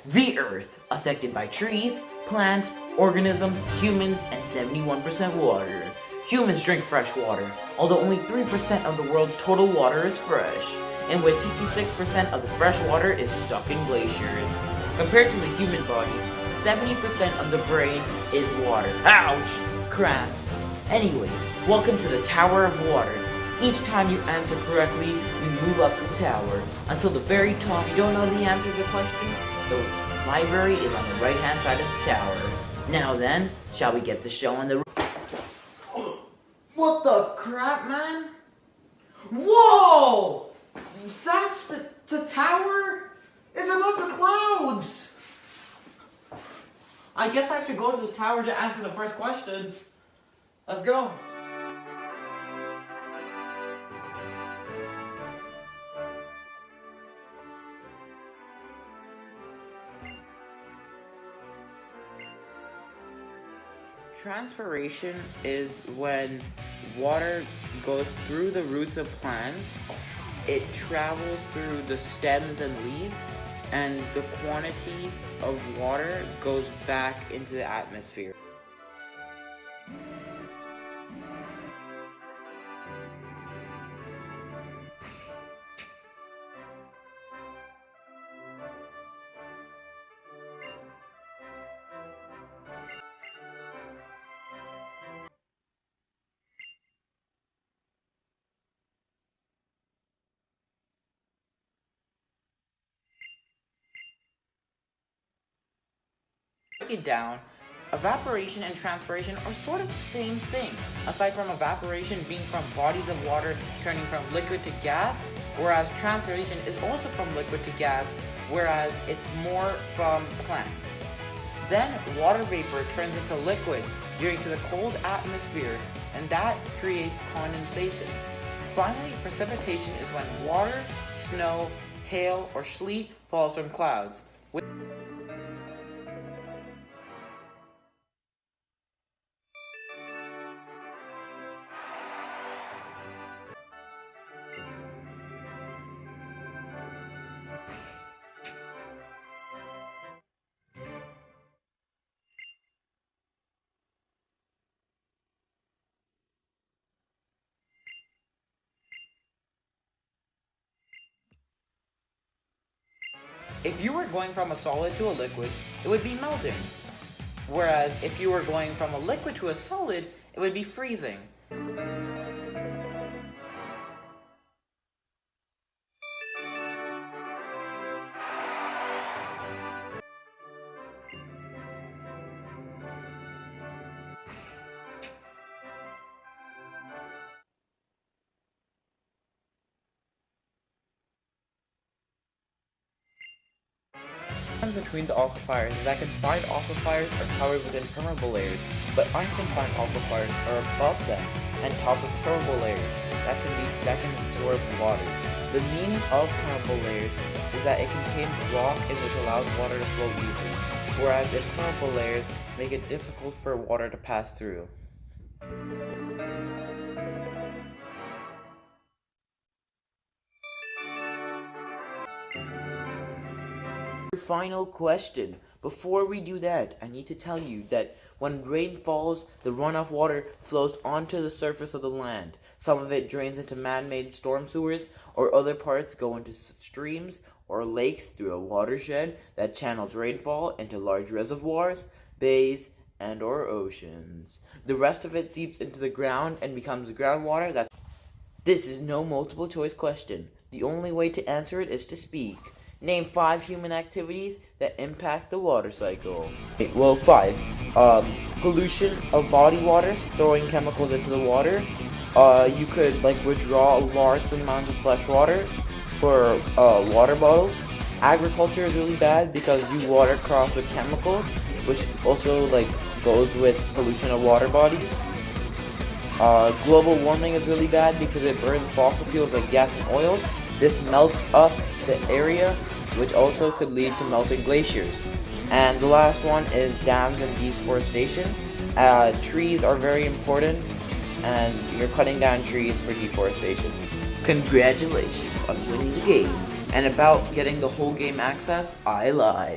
The Earth, affected by trees, plants, organisms, humans, and 71% water. Humans drink fresh water, although only 3% of the world's total water is fresh, in which 66% of the fresh water is stuck in glaciers. Compared to the human body, 70% of the brain is water. Ouch! Cramps. Anyways, welcome to the Tower of Water. Each time you answer correctly, you move up the tower. Until the very top, you don't know the answer to the question? The library is on the right-hand side of the tower. Now then, shall we get the show on the... What the crap, man? Whoa! That's the tower? It's above the clouds! I guess I have to go to the tower to answer the first question. Let's go. Transpiration is when water goes through the roots of plants, it travels through the stems and leaves, and the quantity of water goes back into the atmosphere. Break it down, evaporation and transpiration are sort of the same thing, aside from evaporation being from bodies of water turning from liquid to gas, whereas transpiration is also from liquid to gas, whereas it's more from plants. Then water vapor turns into liquid due to the cold atmosphere, and that creates condensation. Finally, precipitation is when water, snow, hail, or sleet falls from clouds. If you were going from a solid to a liquid, it would be melting. Whereas if you were going from a liquid to a solid, it would be freezing. Between the aquifiers is that confined aquifiers are covered within permeable layers, but unconfined aquifiers are above them and top of permeable layers that can absorb water. The meaning of permeable layers is that it contains rock in which allows water to flow easily, whereas impermeable layers make it difficult for water to pass through. Final question. Before we do that, I need to tell you that when rain falls, the runoff water flows onto the surface of the land. Some of it drains into man-made storm sewers, or other parts go into streams or lakes through a watershed that channels rainfall into large reservoirs, bays, and or oceans. The rest of it seeps into the ground and becomes groundwater. This is no multiple choice question. The only way to answer it is to speak. Name 5 human activities that impact the water cycle. Well, 5. Pollution of body waters, throwing chemicals into the water. You could withdraw large amounts of fresh water for water bottles. Agriculture is really bad because you water crops with chemicals, which also goes with pollution of water bodies. Global warming is really bad because it burns fossil fuels like gas and oils. This melts up the area, which also could lead to melting glaciers. And the last one is dams and deforestation. Trees are very important, and you're cutting down trees for deforestation. Congratulations on winning the game. And about getting the whole game access, I lied.